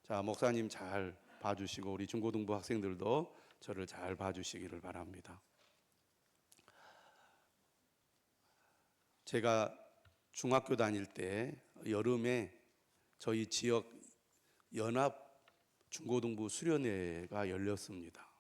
자, 목사님 잘 봐주시고 우리 중고등부 학생들도 저를 잘 봐주시기를 바랍니다. 제가 중학교 다닐 때 여름에 저희 지역 연합 중고등부 수련회가 열렸습니다.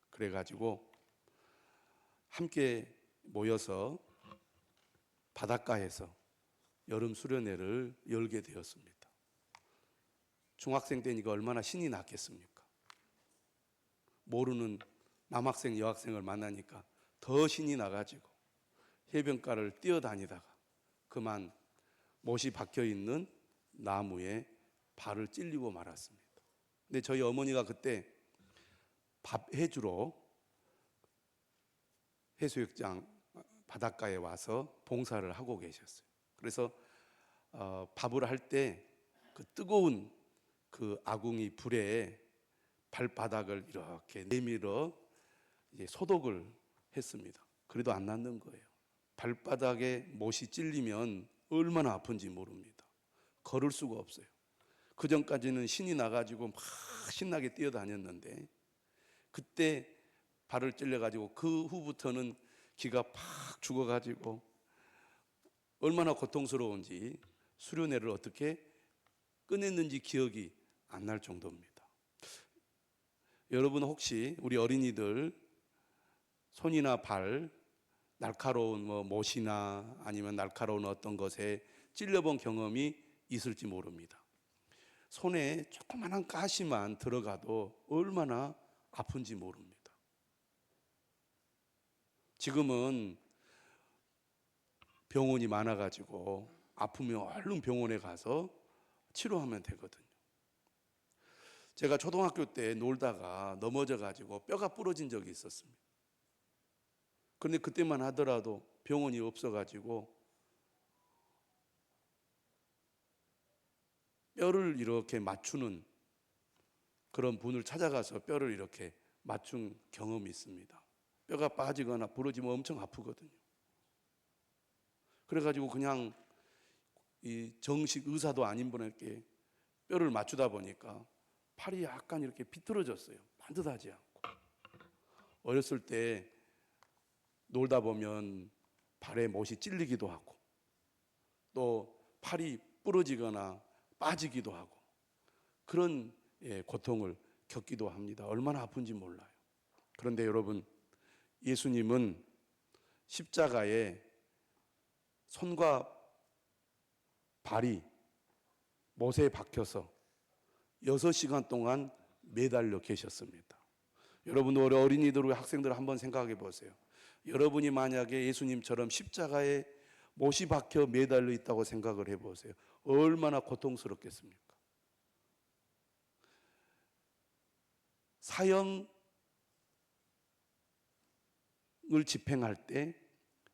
그래가지고 함께 모여서 바닷가에서 여름 수련회를 열게 되었습니다. 중학생 때니까 얼마나 신이 났겠습니까? 모르는 남학생, 여학생을 만나니까 더 신이 나가지고 해변가를 뛰어다니다가 그만 못이 박혀있는 나무에 발을 찔리고 말았습니다. 근데 저희 어머니가 그때 밥 해주러 해수욕장 바닷가에 와서 봉사를 하고 계셨어요. 그래서 밥을 할 때 그 뜨거운 그 아궁이 불에 발바닥을 이렇게 내밀어 이제 소독을 했습니다. 그래도 안 낫는 거예요. 발바닥에 못이 찔리면 얼마나 아픈지 모릅니다. 걸을 수가 없어요. 그 전까지는 신이 나가지고 막 신나게 뛰어다녔는데 그때 발을 찔려가지고 그 후부터는 기가 팍 죽어가지고 얼마나 고통스러운지 수련회를 어떻게 끝냈는지 기억이 안 날 정도입니다. 여러분 혹시 우리 어린이들 손이나 발 날카로운 못이나 아니면 날카로운 어떤 것에 찔려본 경험이 있을지 모릅니다. 손에 조그만한 가시만 들어가도 얼마나 아픈지 모릅니다. 지금은 병원이 많아가지고 아프면 얼른 병원에 가서 치료하면 되거든요. 제가 초등학교 때 놀다가 넘어져가지고 뼈가 부러진 적이 있었습니다. 그런데 그때만 하더라도 병원이 없어가지고 뼈를 이렇게 맞추는 그런 분을 찾아가서 뼈를 이렇게 맞춘 경험이 있습니다. 뼈가 빠지거나 부러지면 엄청 아프거든요. 그래가지고 그냥 이 정식 의사도 아닌 분에게 뼈를 맞추다 보니까 팔이 약간 이렇게 비틀어졌어요. 반듯하지 않고. 어렸을 때 놀다 보면 발에 못이 찔리기도 하고 또 팔이 부러지거나 빠지기도 하고 그런 고통을 겪기도 합니다. 얼마나 아픈지 몰라요. 그런데 여러분, 예수님은 십자가에 손과 발이 못에 박혀서 6시간 동안 매달려 계셨습니다. 여러분, 우리 어린이들, 우리 학생들 한번 생각해 보세요. 여러분이 만약에 예수님처럼 십자가에 못이 박혀 매달려 있다고 생각을 해 보세요. 얼마나 고통스럽겠습니까? 사형을 집행할 때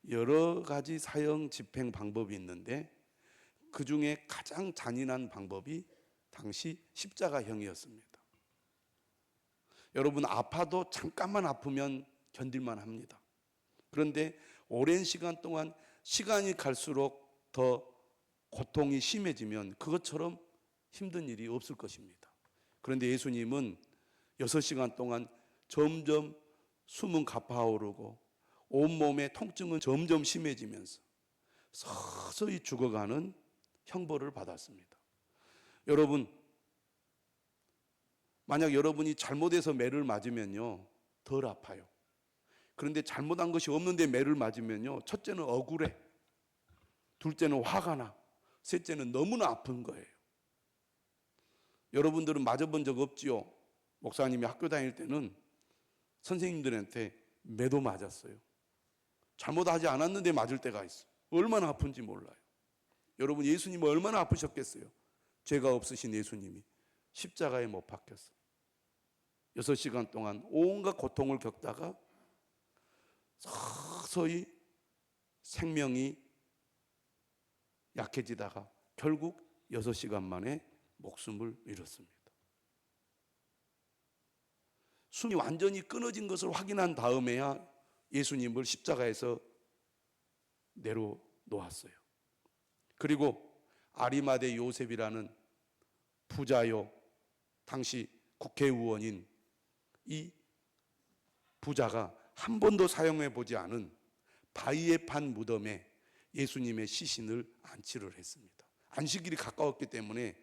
여러 가지 사형 집행 방법이 있는데 그 중에 가장 잔인한 방법이 당시 십자가형이었습니다. 여러분, 아파도 잠깐만 아프면 견딜만 합니다. 그런데 오랜 시간 동안 시간이 갈수록 더 고통이 심해지면 그것처럼 힘든 일이 없을 것입니다. 그런데 예수님은 6시간 동안 점점 숨은 가파오르고 온몸의 통증은 점점 심해지면서 서서히 죽어가는 형벌을 받았습니다. 여러분, 만약 여러분이 잘못해서 매를 맞으면요 덜 아파요. 그런데 잘못한 것이 없는데 매를 맞으면요 첫째는 억울해, 둘째는 화가 나, 셋째는 너무나 아픈 거예요. 여러분들은 맞아본 적 없지요? 목사님이 학교 다닐 때는 선생님들한테 매도 맞았어요. 잘못하지 않았는데 맞을 때가 있어요. 얼마나 아픈지 몰라요. 여러분, 예수님은 얼마나 아프셨겠어요? 죄가 없으신 예수님이 십자가에 못 박혔어요. 6시간 동안 온갖 고통을 겪다가 서서히 생명이 약해지다가 결국 6시간 만에 목숨을 잃었습니다. 숨이 완전히 끊어진 것을 확인한 다음에야 예수님을 십자가에서 내려놓았어요. 그리고 아리마대 요셉이라는 부자요 당시 국회의원인 이 부자가 한 번도 사용해 보지 않은 바위에 판 무덤에 예수님의 시신을 안치를 했습니다. 안식일이 가까웠기 때문에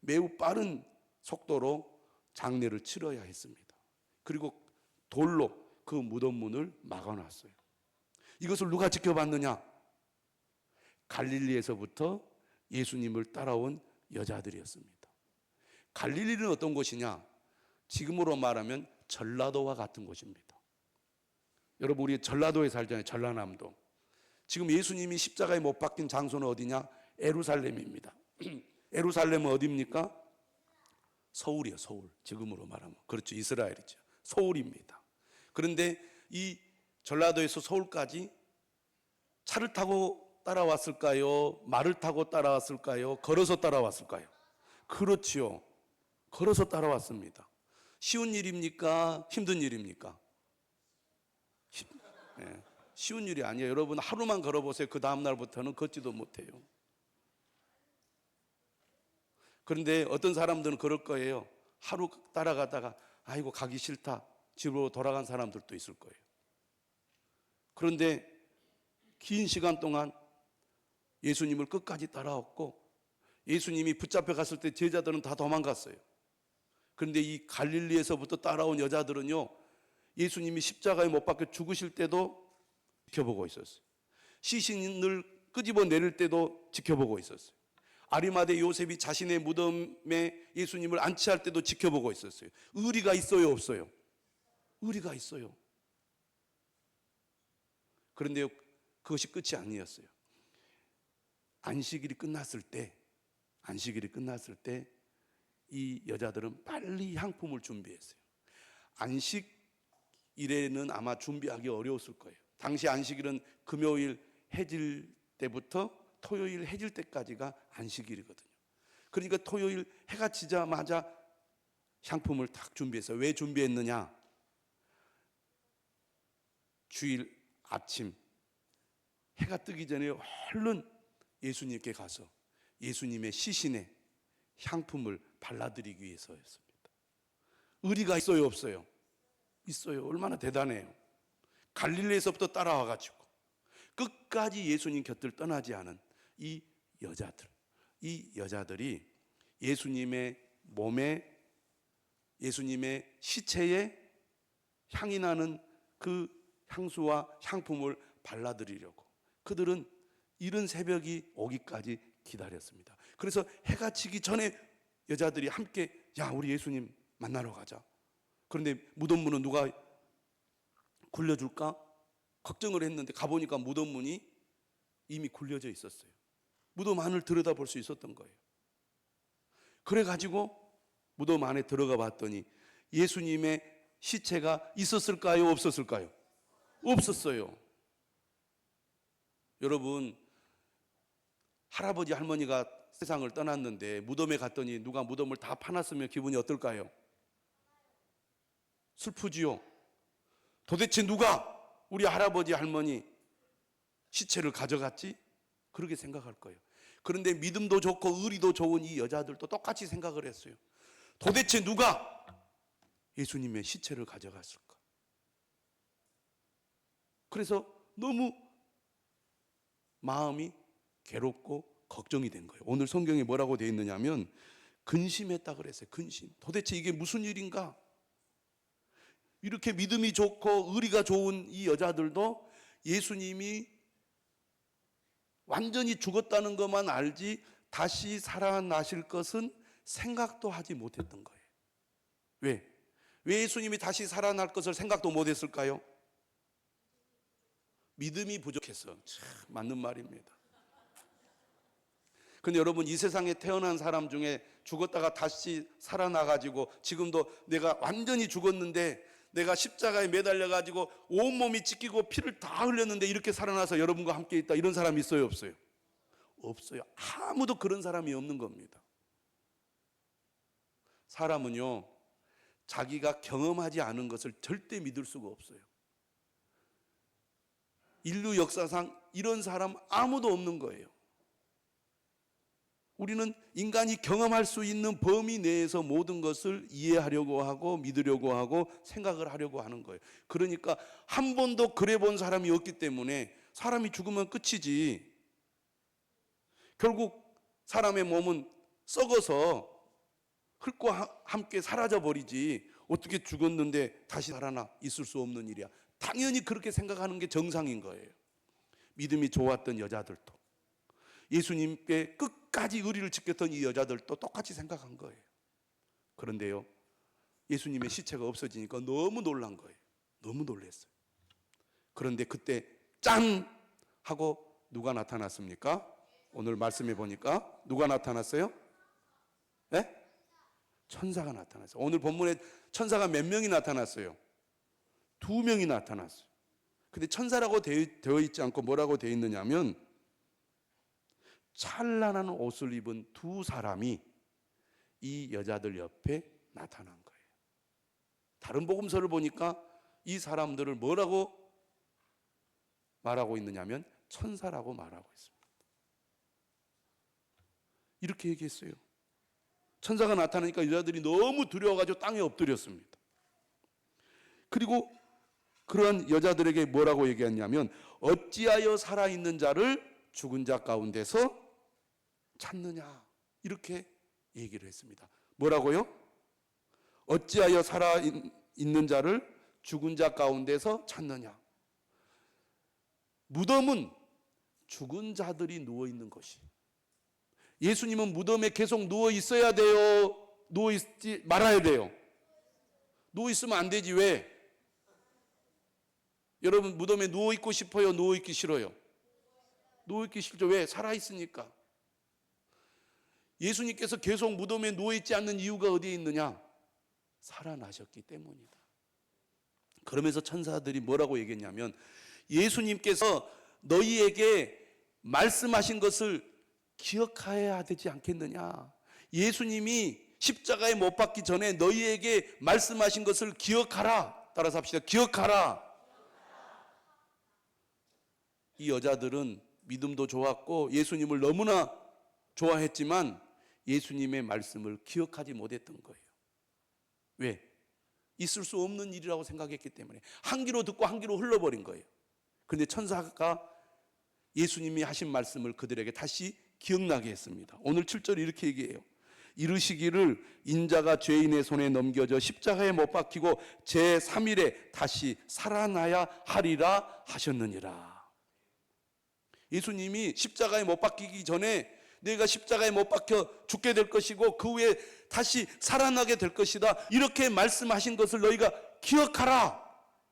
매우 빠른 속도로 장례를 치러야 했습니다. 그리고 돌로 그 무덤 문을 막아놨어요. 이것을 누가 지켜봤느냐? 갈릴리에서부터 예수님을 따라온 여자들이었습니다. 갈릴리는 어떤 곳이냐? 지금으로 말하면 전라도와 같은 곳입니다. 여러분, 우리 전라도에 살잖아요. 전라남도. 지금 예수님이 십자가에 못 박힌 장소는 어디냐? 예루살렘입니다. 예루살렘은 어디입니까? 서울이요, 서울. 지금으로 말하면. 그렇죠. 이스라엘이죠. 서울입니다. 그런데 이 전라도에서 서울까지 차를 타고 따라왔을까요? 말을 타고 따라왔을까요? 걸어서 따라왔을까요? 그렇지요. 걸어서 따라왔습니다. 쉬운 일입니까? 힘든 일입니까? 네, 쉬운 일이 아니에요. 여러분, 하루만 걸어보세요. 그 다음날부터는 걷지도 못해요. 그런데 어떤 사람들은 그럴 거예요. 하루 따라가다가 아이고 가기 싫다 집으로 돌아간 사람들도 있을 거예요. 그런데 긴 시간 동안 예수님을 끝까지 따라왔고, 예수님이 붙잡혀 갔을 때 제자들은 다 도망갔어요. 그런데 이 갈릴리에서부터 따라온 여자들은요, 예수님이 십자가에 못 박혀 죽으실 때도 지켜보고 있었어요. 시신을 끄집어 내릴 때도 지켜보고 있었어요. 아리마대 요셉이 자신의 무덤에 예수님을 안치할 때도 지켜보고 있었어요. 의리가 있어요, 없어요? 의리가 있어요. 그런데 그것이 끝이 아니었어요. 안식일이 끝났을 때 이 여자들은 빨리 향품을 준비했어요. 안식일에는 아마 준비하기 어려웠을 거예요. 당시 안식일은 금요일 해질 때부터 토요일 해질 때까지가 안식일이거든요. 그러니까 토요일 해가 지자마자 향품을 딱 준비했어요. 왜 준비했느냐? 주일 아침 해가 뜨기 전에 얼른 예수님께 가서 예수님의 시신에 향품을 발라드리기 위해서였습니다. 의리가 있어요, 없어요? 있어요. 얼마나 대단해요. 갈릴리에서부터 따라와가지고 끝까지 예수님 곁을 떠나지 않은 이 여자들이 예수님의 몸에, 예수님의 시체에 향이 나는 그 향수와 향품을 발라드리려고 그들은 이른 새벽이 오기까지 기다렸습니다. 그래서 해가 지기 전에 여자들이 함께 우리 예수님 만나러 가자. 그런데 무덤 문은 누가 굴려줄까? 걱정을 했는데 가보니까 무덤 문이 이미 굴려져 있었어요. 무덤 안을 들여다볼 수 있었던 거예요. 그래가지고 무덤 안에 들어가 봤더니 예수님의 시체가 있었을까요? 없었을까요? 없었어요. 여러분, 할아버지 할머니가 세상을 떠났는데 무덤에 갔더니 누가 무덤을 다 파놨으면 기분이 어떨까요? 슬프지요. 도대체 누가 우리 할아버지 할머니 시체를 가져갔지? 그렇게 생각할 거예요. 그런데 믿음도 좋고 의리도 좋은 이 여자들도 똑같이 생각을 했어요. 도대체 누가 예수님의 시체를 가져갔을까? 그래서 너무 마음이 괴롭고 걱정이 된 거예요. 오늘 성경에 뭐라고 되어 있느냐면 근심했다 그랬어요. 근심. 도대체 이게 무슨 일인가? 이렇게 믿음이 좋고 의리가 좋은 이 여자들도 예수님이 완전히 죽었다는 것만 알지 다시 살아나실 것은 생각도 하지 못했던 거예요. 왜 예수님이 다시 살아날 것을 생각도 못했을까요? 믿음이 부족해서. 참 맞는 말입니다. 근데 여러분, 이 세상에 태어난 사람 중에 죽었다가 다시 살아나가지고 지금도 내가 완전히 죽었는데 내가 십자가에 매달려가지고 온몸이 찢기고 피를 다 흘렸는데 이렇게 살아나서 여러분과 함께 있다, 이런 사람이 있어요, 없어요? 없어요. 아무도 그런 사람이 없는 겁니다. 사람은요, 자기가 경험하지 않은 것을 절대 믿을 수가 없어요. 인류 역사상 이런 사람 아무도 없는 거예요. 우리는 인간이 경험할 수 있는 범위 내에서 모든 것을 이해하려고 하고 믿으려고 하고 생각을 하려고 하는 거예요. 그러니까 한 번도 그래 본 사람이 없기 때문에 사람이 죽으면 끝이지. 결국 사람의 몸은 썩어서 흙과 함께 사라져 버리지 어떻게 죽었는데 다시 살아나 있을 수 없는 일이야. 당연히 그렇게 생각하는 게 정상인 거예요. 믿음이 좋았던 여자들도, 예수님께 끝까지 의리를 지켰던 이 여자들도 똑같이 생각한 거예요. 그런데요, 예수님의 시체가 없어지니까 너무 놀란 거예요. 너무 놀랐어요. 그런데 그때 짠! 하고 누가 나타났습니까? 오늘 말씀해 보니까 누가 나타났어요? 네? 천사가 나타났어요. 오늘 본문에 천사가 몇 명이 나타났어요? 2명이 나타났어요. 근데 천사라고 되어 있지 않고 뭐라고 되어 있느냐면 찬란한 옷을 입은 2사람이 이 여자들 옆에 나타난 거예요. 다른 복음서를 보니까 이 사람들을 뭐라고 말하고 있느냐면 천사라고 말하고 있습니다. 이렇게 얘기했어요. 천사가 나타나니까 여자들이 너무 두려워가지고 땅에 엎드렸습니다. 그리고 그러한 여자들에게 뭐라고 얘기했냐면 어찌하여 살아있는 자를 죽은 자 가운데서 찾느냐, 이렇게 얘기를 했습니다. 뭐라고요? 어찌하여 살아있는 자를 죽은 자 가운데서 찾느냐. 무덤은 죽은 자들이 누워있는 것이, 예수님은 무덤에 계속 누워 있어야 돼요? 누워 있지 말아야 돼요? 누워 있으면 안 되지. 왜? 여러분 무덤에 누워 있고 싶어요? 누워 있기 싫어요? 누워 있기 싫죠. 왜? 살아 있으니까. 예수님께서 계속 무덤에 누워 있지 않는 이유가 어디에 있느냐? 살아나셨기 때문이다. 그러면서 천사들이 뭐라고 얘기했냐면 예수님께서 너희에게 말씀하신 것을 기억해야 되지 않겠느냐. 예수님이 십자가에 못 박기 전에 너희에게 말씀하신 것을 기억하라. 따라서 합시다. 기억하라. 이 여자들은 믿음도 좋았고 예수님을 너무나 좋아했지만 예수님의 말씀을 기억하지 못했던 거예요. 왜? 있을 수 없는 일이라고 생각했기 때문에 한 귀로 듣고 한 귀로 흘러버린 거예요. 그런데 천사가 예수님이 하신 말씀을 그들에게 다시 기억나게 했습니다. 오늘 7절에 이렇게 얘기해요. 이르시기를 인자가 죄인의 손에 넘겨져 십자가에 못 박히고 제3일에 다시 살아나야 하리라 하셨느니라. 예수님이 십자가에 못 박히기 전에 내가 십자가에 못 박혀 죽게 될 것이고 그 후에 다시 살아나게 될 것이다, 이렇게 말씀하신 것을 너희가 기억하라.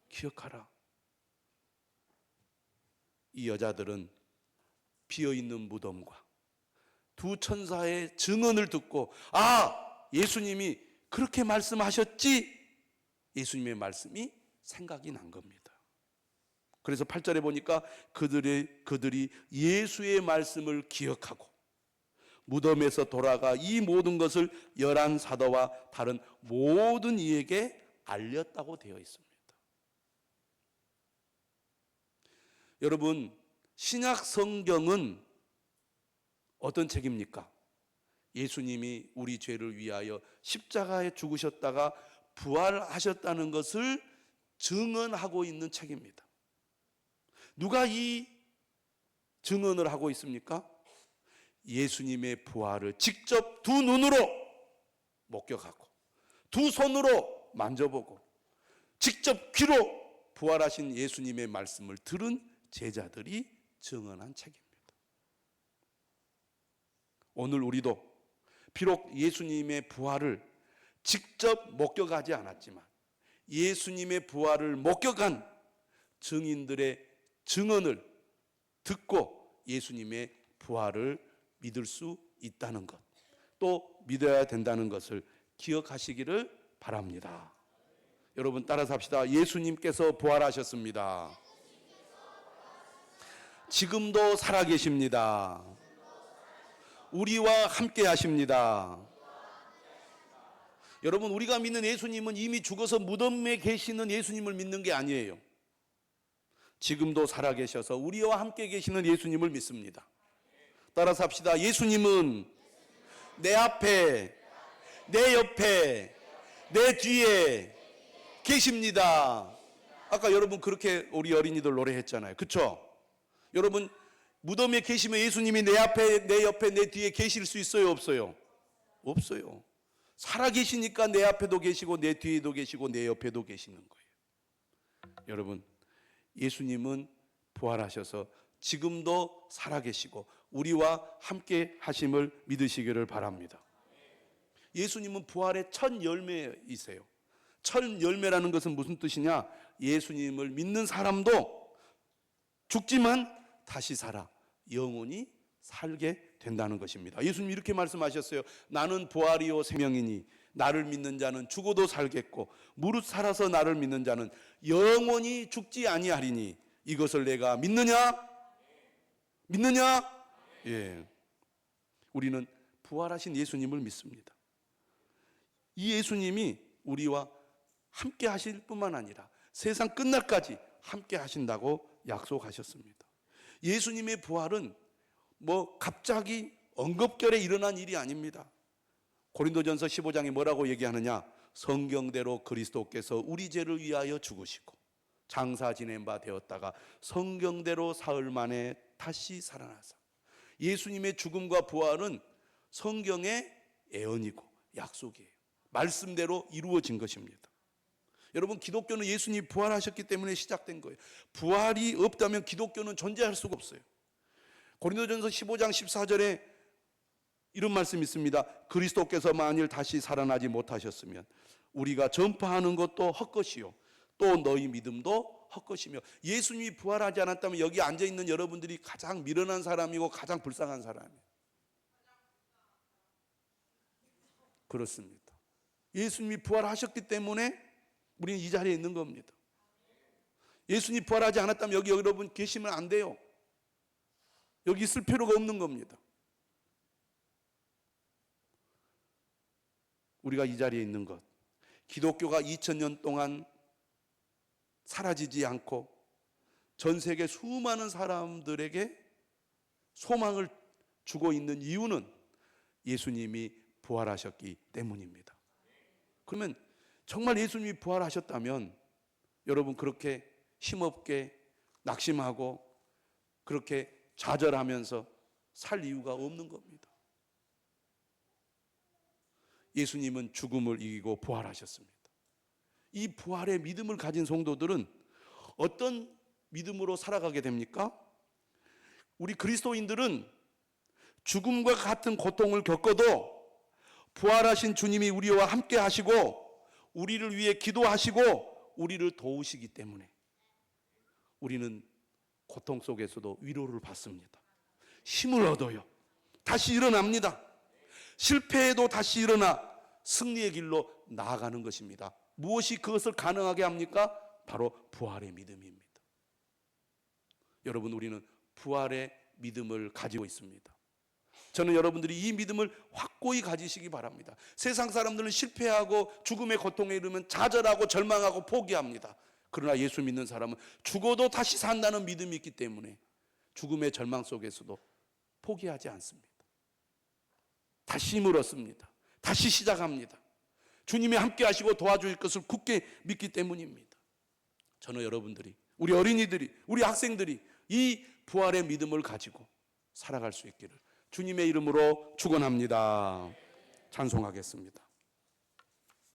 기억하라. 이 여자들은 비어있는 무덤과 2 천사의 증언을 듣고 예수님이 그렇게 말씀하셨지, 예수님의 말씀이 생각이 난 겁니다. 그래서 8절에 보니까 그들이 예수의 말씀을 기억하고 무덤에서 돌아가 이 모든 것을 11사도와 다른 모든 이에게 알렸다고 되어 있습니다. 여러분, 신약 성경은 어떤 책입니까? 예수님이 우리 죄를 위하여 십자가에 죽으셨다가 부활하셨다는 것을 증언하고 있는 책입니다. 누가 이 증언을 하고 있습니까? 예수님의 부활을 직접 2 눈으로 목격하고 2 손으로 만져보고 직접 귀로 부활하신 예수님의 말씀을 들은 제자들이 증언한 책입니다. 오늘 우리도 비록 예수님의 부활을 직접 목격하지 않았지만 예수님의 부활을 목격한 증인들의 증언을 듣고 예수님의 부활을 믿을 수 있다는 것, 또 믿어야 된다는 것을 기억하시기를 바랍니다. 여러분 따라서 합시다. 예수님께서 부활하셨습니다. 지금도 살아계십니다. 우리와 함께 하십니다. 여러분, 우리가 믿는 예수님은 이미 죽어서 무덤에 계시는 예수님을 믿는 게 아니에요. 지금도 살아계셔서 우리와 함께 계시는 예수님을 믿습니다. 따라서 합시다. 예수님은 내 앞에, 내 옆에, 내 뒤에 계십니다. 아까 여러분 그렇게 우리 어린이들 노래했잖아요. 그렇죠? 여러분 무덤에 계시면 예수님이 내 앞에, 내 옆에, 내 뒤에 계실 수 있어요, 없어요? 없어요. 살아 계시니까 내 앞에도 계시고 내 뒤에도 계시고 내 옆에도 계시는 거예요. 여러분, 예수님은 부활하셔서 지금도 살아 계시고 우리와 함께 하심을 믿으시기를 바랍니다. 예수님은 부활의 첫 열매이세요. 첫 열매라는 것은 무슨 뜻이냐? 예수님을 믿는 사람도 죽지만 다시 살아 영원히 살게 된다는 것입니다. 예수님 이렇게 말씀하셨어요. 나는 부활이요 생명이니 나를 믿는 자는 죽어도 살겠고 무릇 살아서 나를 믿는 자는 영원히 죽지 아니하리니 이것을 내가 믿느냐? 믿느냐? 예. 우리는 부활하신 예수님을 믿습니다. 이 예수님이 우리와 함께 하실 뿐만 아니라 세상 끝날까지 함께 하신다고 약속하셨습니다. 예수님의 부활은 갑자기 언급결에 일어난 일이 아닙니다. 고린도전서 15장에 뭐라고 얘기하느냐? 성경대로 그리스도께서 우리 죄를 위하여 죽으시고 장사 지낸 바 되었다가 성경대로 사흘 만에 다시 살아나사. 예수님의 죽음과 부활은 성경의 예언이고 약속이에요. 말씀대로 이루어진 것입니다. 여러분, 기독교는 예수님이 부활하셨기 때문에 시작된 거예요. 부활이 없다면 기독교는 존재할 수가 없어요. 고린도전서 15장 14절에 이런 말씀이 있습니다. 그리스도께서 만일 다시 살아나지 못하셨으면 우리가 전파하는 것도 헛것이요 또 너희 믿음도 헛것이며. 예수님이 부활하지 않았다면 여기 앉아있는 여러분들이 가장 미련한 사람이고 가장 불쌍한 사람이에요. 그렇습니다. 예수님이 부활하셨기 때문에 우리는 이 자리에 있는 겁니다. 예수님이 부활하지 않았다면 여기 여러분 계시면 안 돼요. 여기 있을 필요가 없는 겁니다. 우리가 이 자리에 있는 것, 기독교가 2000년 동안 사라지지 않고 전 세계 수많은 사람들에게 소망을 주고 있는 이유는 예수님이 부활하셨기 때문입니다. 그러면 정말 예수님이 부활하셨다면 여러분 그렇게 힘없게 낙심하고 그렇게 좌절하면서 살 이유가 없는 겁니다. 예수님은 죽음을 이기고 부활하셨습니다. 이 부활의 믿음을 가진 성도들은 어떤 믿음으로 살아가게 됩니까? 우리 그리스도인들은 죽음과 같은 고통을 겪어도 부활하신 주님이 우리와 함께 하시고 우리를 위해 기도하시고 우리를 도우시기 때문에 우리는 고통 속에서도 위로를 받습니다. 힘을 얻어요. 다시 일어납니다. 실패해도 다시 일어나 승리의 길로 나아가는 것입니다. 무엇이 그것을 가능하게 합니까? 바로 부활의 믿음입니다. 여러분, 우리는 부활의 믿음을 가지고 있습니다. 저는 여러분들이 이 믿음을 확고히 가지시기 바랍니다. 세상 사람들은 실패하고 죽음의 고통에 이르면 좌절하고 절망하고 포기합니다. 그러나 예수 믿는 사람은 죽어도 다시 산다는 믿음이 있기 때문에 죽음의 절망 속에서도 포기하지 않습니다. 다시 힘을 얻습니다. 다시 시작합니다. 주님이 함께 하시고 도와줄 것을 굳게 믿기 때문입니다. 저는 여러분들이, 우리 어린이들이, 우리 학생들이 이 부활의 믿음을 가지고 살아갈 수 있기를 주님의 이름으로 축원합니다. 찬송하겠습니다.